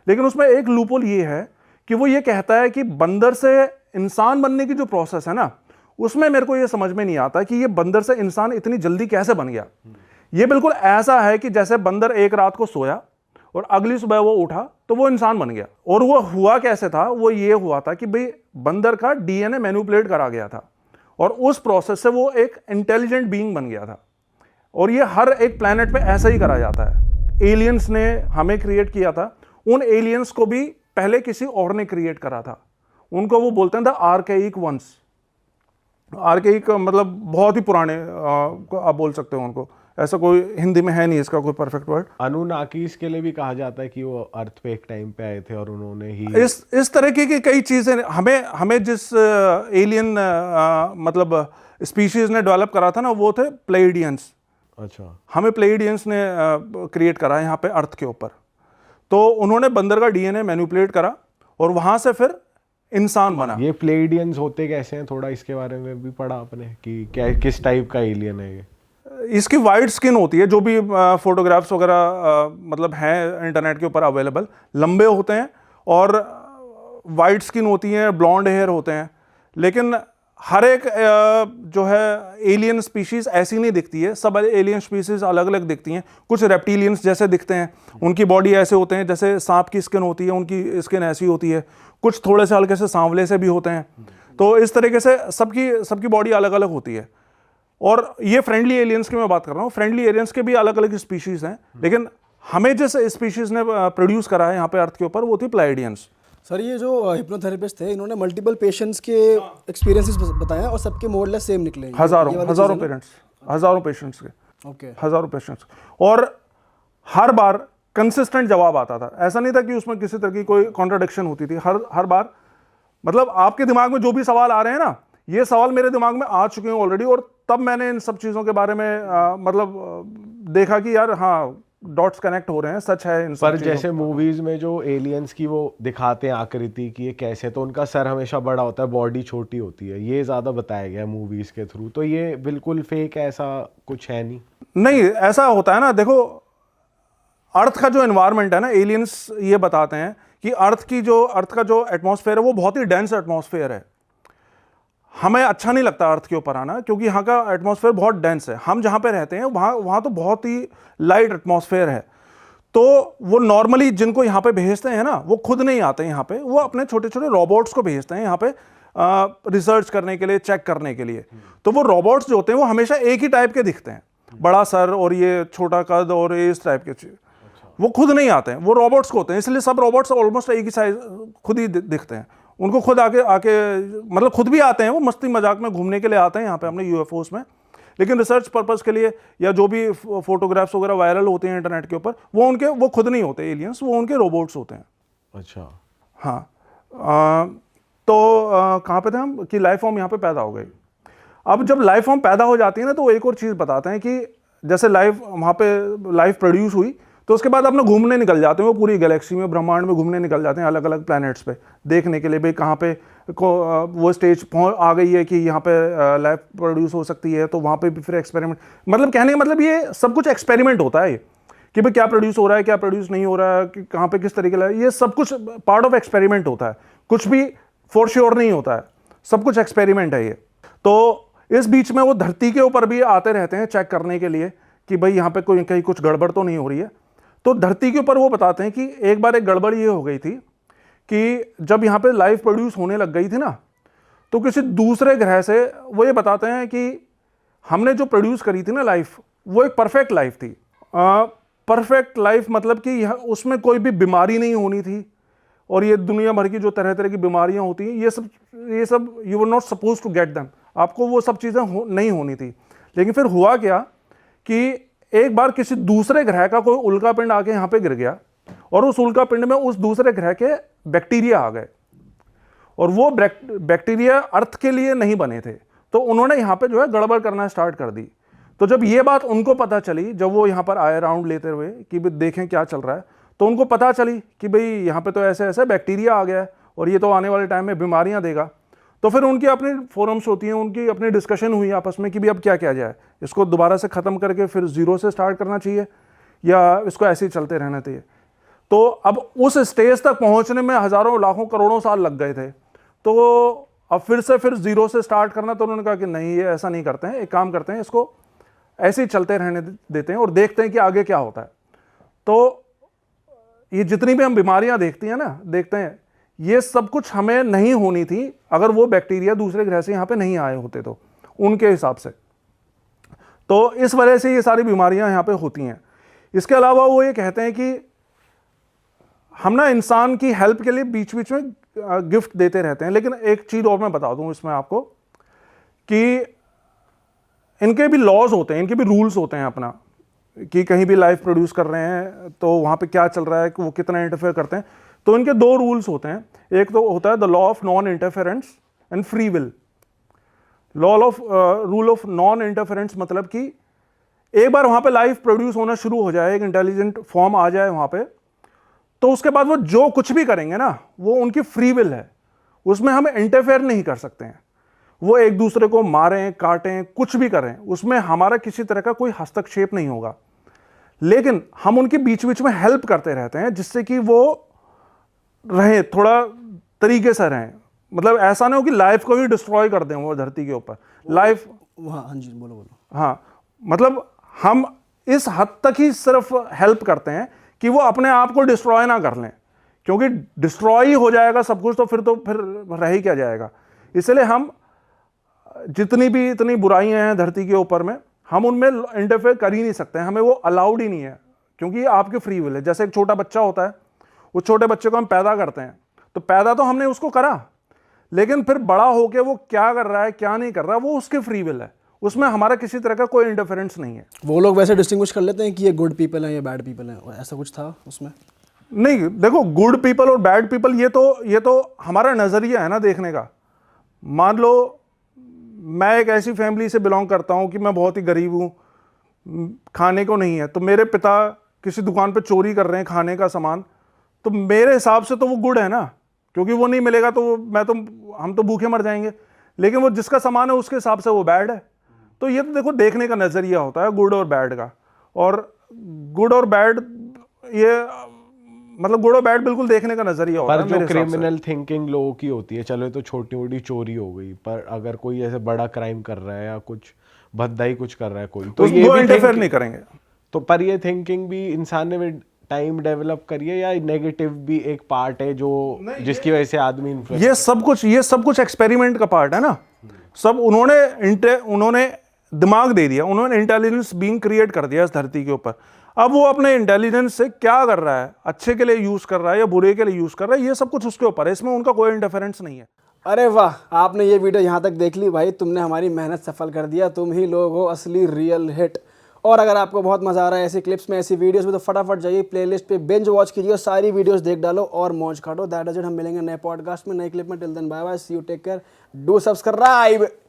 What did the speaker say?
लेकिन उसमें एक लूपहोल ये है कि वो ये कहता है कि बंदर से इंसान बनने की जो प्रोसेस है ना, उसमें मेरे को ये समझ में नहीं आता कि ये बंदर से इंसान इतनी जल्दी कैसे बन गया। ये बिल्कुल ऐसा है कि जैसे बंदर एक रात को सोया और अगली सुबह वो उठा तो वो इंसान बन गया। और वो हुआ कैसे था, वो ये हुआ था कि भाई बंदर का डीएनए मैनिपुलेट करा गया था और उस प्रोसेस से वो एक इंटेलिजेंट बीइंग बन गया था। और ये हर एक प्लैनेट पे ऐसा ही करा जाता है। एलियंस ने हमें क्रिएट किया था, उन एलियंस को भी पहले किसी और ने क्रिएट करा था। उनको वो बोलते हैं द आर्केइक वंस। आर्केइक मतलब बहुत ही पुराने, आप बोल सकते हो उनको। ऐसा कोई हिंदी में है नहीं इसका कोई परफेक्ट वर्ड। अनुनाकीस के लिए भी कहा जाता है कि वो अर्थ पे एक टाइम पे आए थे और उन्होंने ही इस तरह की कई चीजें हमें जिस एलियन मतलब स्पीशीज ने डेवलप करा था ना, वो थे प्लेइडियंस। अच्छा, हमें प्लेइडियंस ने क्रिएट करा यहाँ पे अर्थ के ऊपर। तो उन्होंने बंदर का डीएनए मैनिपुलेट करा और वहां से फिर इंसान बना। ये प्लेइडियंस होते कैसे हैं, थोड़ा इसके बारे में भी पढ़ा आपने कि क्या किस टाइप का एलियन है ये? इसकी वाइट स्किन होती है, जो भी फोटोग्राफ्स वगैरह मतलब हैं इंटरनेट के ऊपर अवेलेबल, लंबे होते हैं और वाइट स्किन होती है, ब्लॉन्ड हेयर होते हैं। लेकिन हर एक जो है एलियन स्पीशीज ऐसी नहीं दिखती है, सब एलियन स्पीशीज अलग अलग दिखती हैं। कुछ रेप्टिलियंस जैसे दिखते हैं, उनकी बॉडी ऐसे होते हैं जैसे सांप की स्किन होती है, उनकी स्किन ऐसी होती है। कुछ थोड़े से हल्के से सांवले से भी होते हैं। तो इस तरीके से सबकी बॉडी अलग अलग होती है। और ये फ्रेंडली एलियंस की मैं बात कर रहा हूँ। फ्रेंडली एलियंस के भी अलग अलग स्पीशीज हैं, लेकिन हमें जिस स्पीशीज ने प्रोड्यूस करा है यहाँ पे अर्थ के ऊपर, वो थी प्लाइडियंस। सर ये जो हिप्नोथेरेपिस्ट थे, इन्होंने मल्टीपल पेशेंट्स के एक्सपीरियंसेस बताए और सबके मोरलेस सेम निकले। हजारों पेशेंट्स के, ओके, हजारों पेशेंट्स। और हर बार कंसिस्टेंट जवाब आता था। ऐसा नहीं था कि उसमें किसी तरह की कोई कॉन्ट्राडिक्शन होती थी। हर बार मतलब आपके दिमाग में जो भी सवाल आ रहे हैं ना, ये सवाल मेरे दिमाग में आ चुके हैं ऑलरेडी। और तब मैंने इन सब चीज़ों के बारे में देखा कि यार हाँ, डॉट्स कनेक्ट हो रहे हैं, सच है इन सब पर जैसे मूवीज में जो एलियंस की वो दिखाते हैं आकृति की, ये कैसे, तो उनका सर हमेशा बड़ा होता है, बॉडी छोटी होती है, ये ज़्यादा बताया गया है मूवीज के थ्रू। तो ये बिल्कुल फेक, ऐसा कुछ है नहीं? ऐसा होता है ना। देखो, अर्थ का जो एनवायरनमेंट है ना, एलियंस ये बताते हैं कि अर्थ का जो एटमॉस्फेयर है वो बहुत ही डेंस एटमॉस्फेयर है। हमें अच्छा नहीं लगता अर्थ के ऊपर आना, क्योंकि यहाँ का एटमॉस्फेयर बहुत डेंस है। हम जहाँ पे रहते हैं वहाँ तो बहुत ही लाइट एटमॉस्फेयर है। तो वो नॉर्मली जिनको यहाँ पे भेजते हैं ना, वो खुद नहीं आते हैं यहाँ पे, वो अपने छोटे छोटे रोबोट्स को भेजते हैं यहाँ पे रिसर्च करने के लिए, चेक करने के लिए। तो वो रोबोट्स जो होते हैं वो हमेशा एक ही टाइप के दिखते हैं, बड़ा सर और ये छोटा कद और इस टाइप के चीज। वो खुद नहीं आते हैं, वो रोबोट्स को होते हैं। इसलिए सब रोबोट्स ऑलमोस्ट एक ही साइज खुद ही दिखते हैं। उनको खुद आके मतलब खुद भी आते हैं, वो मस्ती मजाक में घूमने के लिए आते हैं यहाँ पे अपने यूएफओस में। लेकिन रिसर्च पर्पस के लिए या जो भी फोटोग्राफ्स वगैरह वायरल होते हैं इंटरनेट के ऊपर, वो खुद नहीं होते एलियंस, वो उनके रोबोट्स होते हैं। अच्छा, हाँ। कहाँ पे थे हम कि लाइफ फॉर्म यहाँ पे पैदा हो गई। अब जब लाइफ फॉर्म पैदा हो जाती है ना, तो एक और चीज़ बताते हैं कि जैसे वहाँ पे लाइफ प्रोड्यूस हुई, तो उसके बाद अपना घूमने निकल जाते हैं वो पूरी गैलेक्सी में, ब्रह्मांड में घूमने निकल जाते हैं अलग अलग प्लैनेट्स पे, देखने के लिए भाई कहाँ पे वो स्टेज आ गई है कि यहाँ पे लाइफ प्रोड्यूस हो सकती है। तो वहाँ पे भी फिर एक्सपेरिमेंट, मतलब कहने का मतलब ये सब कुछ एक्सपेरिमेंट होता है कि भाई क्या प्रोड्यूस हो रहा है, क्या प्रोड्यूस नहीं हो रहा है, कि कहाँ पे किस तरीके का, ये सब कुछ पार्ट ऑफ एक्सपेरिमेंट होता है। कुछ भी फॉर श्योर नहीं होता है, सब कुछ एक्सपेरिमेंट है ये। तो इस बीच में वो धरती के ऊपर भी आते रहते हैं चेक करने के लिए कि भाई यहाँ पे कहीं कुछ गड़बड़ तो नहीं हो रही है। तो धरती के ऊपर वो बताते हैं कि एक बार एक गड़बड़ ये हो गई थी कि जब यहाँ पे लाइफ प्रोड्यूस होने लग गई थी ना, तो किसी दूसरे ग्रह से वो ये बताते हैं कि हमने जो प्रोड्यूस करी थी ना लाइफ, वो एक परफेक्ट लाइफ थी। परफेक्ट लाइफ मतलब कि उसमें कोई भी बीमारी नहीं होनी थी। और ये दुनिया भर की जो तरह तरह की बीमारियां होती हैं, ये सब you were not suppose to get them, आपको वो सब चीज़ें नहीं होनी थी। लेकिन फिर हुआ क्या कि एक बार किसी दूसरे ग्रह का कोई उल्का पिंड आके यहाँ पे गिर गया, और उस उल्का पिंड में उस दूसरे ग्रह के बैक्टीरिया आ गए, और वो बैक्टीरिया अर्थ के लिए नहीं बने थे। तो उन्होंने यहाँ पे जो है गड़बड़ करना स्टार्ट कर दी। तो जब ये बात उनको पता चली, जब वो यहाँ पर आए राउंड लेते हुए कि भाई देखें क्या चल रहा है, तो उनको पता चली कि भाई यहाँ पे तो ऐसे ऐसे बैक्टीरिया आ गया है और ये तो आने वाले टाइम में बीमारियाँ देगा। तो फिर उनकी अपनी फोरम्स होती हैं, उनकी अपनी डिस्कशन हुई आपस में कि भी अब क्या किया जाए, इसको दोबारा से ख़त्म करके फिर ज़ीरो से स्टार्ट करना चाहिए या इसको ऐसे ही चलते रहना चाहिए। तो अब उस स्टेज तक पहुंचने में हज़ारों लाखों करोड़ों साल लग गए थे। तो अब फिर जीरो से स्टार्ट करना, तो उन्होंने कहा कि नहीं, ये ऐसा नहीं करते हैं, एक काम करते हैं, इसको ऐसे ही चलते रहने देते हैं और देखते हैं कि आगे क्या होता है। तो ये जितनी भी हम बीमारियां देखते हैं, ये सब कुछ हमें नहीं होनी थी अगर वो बैक्टीरिया दूसरे ग्रह से यहाँ पे नहीं आए होते, तो उनके हिसाब से। तो इस वजह से ये सारी बीमारियां यहाँ पे होती हैं। इसके अलावा वो ये कहते हैं कि हम ना इंसान की हेल्प के लिए बीच बीच में गिफ्ट देते रहते हैं। लेकिन एक चीज़ और मैं बता दूं इसमें आपको कि इनके भी लॉज होते हैं, इनके भी रूल्स होते हैं अपना, कि कहीं भी लाइफ प्रोड्यूस कर रहे हैं तो वहाँ पे क्या चल रहा है, कि वो कितना इंटरफेयर करते हैं। तो इनके दो रूल्स होते हैं। एक तो होता है the law of non interference and free will. Rule of non interference मतलब कि एक बार वहाँ पे लाइफ प्रोड्यूस होना शुरू हो जाए, एक इंटेलिजेंट फॉर्म आ जाए वहाँ पे, तो उसके बाद वो जो कुछ भी करेंगे ना, वो उनकी फ्री विल है, उसमें हम इंटरफेयर नहीं कर सकते हैं। वो एक दूसरे को मारें, काटें, कुछ भी करें, उसमें हमारा किसी तरह का कोई हस्तक्षेप नहीं होगा। लेकिन हम उनके बीच बीच में हेल्प करते रहते हैं, जिससे कि वो रहें, थोड़ा तरीके से रहें। मतलब ऐसा नहीं हो कि लाइफ को ही डिस्ट्रॉय कर दें वो धरती के ऊपर। लाइफ, हाँ जी, बोलो। हाँ, मतलब हम इस हद तक ही सिर्फ हेल्प करते हैं कि वो अपने आप को डिस्ट्रॉय ना कर लें, क्योंकि डिस्ट्रॉय ही हो जाएगा सब कुछ, तो फिर रह ही क्या जाएगा। इसलिए हम इतनी बुराइयां हैं धरती के ऊपर में, हम उनमें इंटरफेयर कर ही नहीं सकते हैं, हमें वो अलाउड ही नहीं है, क्योंकि ये आपके फ्री विल है। जैसे एक छोटा बच्चा होता है, उस छोटे बच्चे को हम पैदा करते हैं, तो पैदा तो हमने उसको करा, लेकिन फिर बड़ा होके वो क्या कर रहा है, क्या नहीं कर रहा, वो उसके फ्री विल है, उसमें हमारा किसी तरह का कोई इंटरफेरेंस नहीं है। वो लोग वैसे डिस्टिंग्विश कर लेते हैं कि ये गुड पीपल हैं, ये बैड पीपल हैं, ऐसा कुछ था उसमें? नहीं, देखो, गुड पीपल और बैड पीपल ये तो हमारा नज़रिया है ना देखने का। मान लो मैं एक ऐसी फैमिली से बिलोंग करता हूँ कि मैं बहुत ही गरीब हूँ, खाने को नहीं है, तो मेरे पिता किसी दुकान पे चोरी कर रहे हैं खाने का सामान, तो मेरे हिसाब से तो वो गुड है ना, क्योंकि वो नहीं मिलेगा तो हम तो भूखे मर जाएंगे। लेकिन वो जिसका सामान है उसके हिसाब से वो बैड है। तो ये तो देखो देखने का नज़रिया होता है गुड और बैड का। और गुड और बैड, ये मतलब गुड और बैड बिल्कुल देखने का नजरिया होता है पर मेरे जो हिसाब से। क्रिमिनल थिंकिंग लोगों की होती है, चलो ये तो छोटी मोटी चोरी हो गई, पर अगर कोई ऐसे बड़ा क्राइम कर रहा है या कुछ भद्दाई कुछ कर रहा है कोई, तो ये भी इंटरफेयर नहीं करेंगे। तो पर ये थिंकिंग भी इंसान ने टाइम डेवलप करी है, या नेगेटिव भी एक पार्ट है जो जिसकी वजह से आदमी इन्फ्लुएंस? ये सब कुछ एक्सपेरिमेंट का पार्ट है ना। सब उन्होंने दिमाग दे दिया, उन्होंने इंटेलिजेंस बीइंग क्रिएट कर दिया इस धरती के ऊपर। अब वो अपने इंटेलिजेंस से क्या कर रहा है, अच्छे के लिए यूज कर रहा है या बुरे के लिए यूज कर रहा है, ये सब कुछ उसके ऊपर है, इसमें उनका कोई इंटरफेरेंस नहीं है। अरे वाह, आपने ये वीडियो यहाँ तक देख ली भाई, तुमने हमारी मेहनत सफल कर दिया। तुम ही लोग हो असली रियल हिट। और अगर आपको बहुत मजा आ रहा है ऐसी क्लिप्स में, ऐसी वीडियोस में, तो फटाफट जाइए प्लेलिस्ट पे, बिंज वॉच कीजिए, सारी वीडियोस देख डालो और मौज काटो। That is it. हम मिलेंगे नए पॉडकास्ट में, नए क्लिप में। Till then bye bye, see you, take care, do subscribe.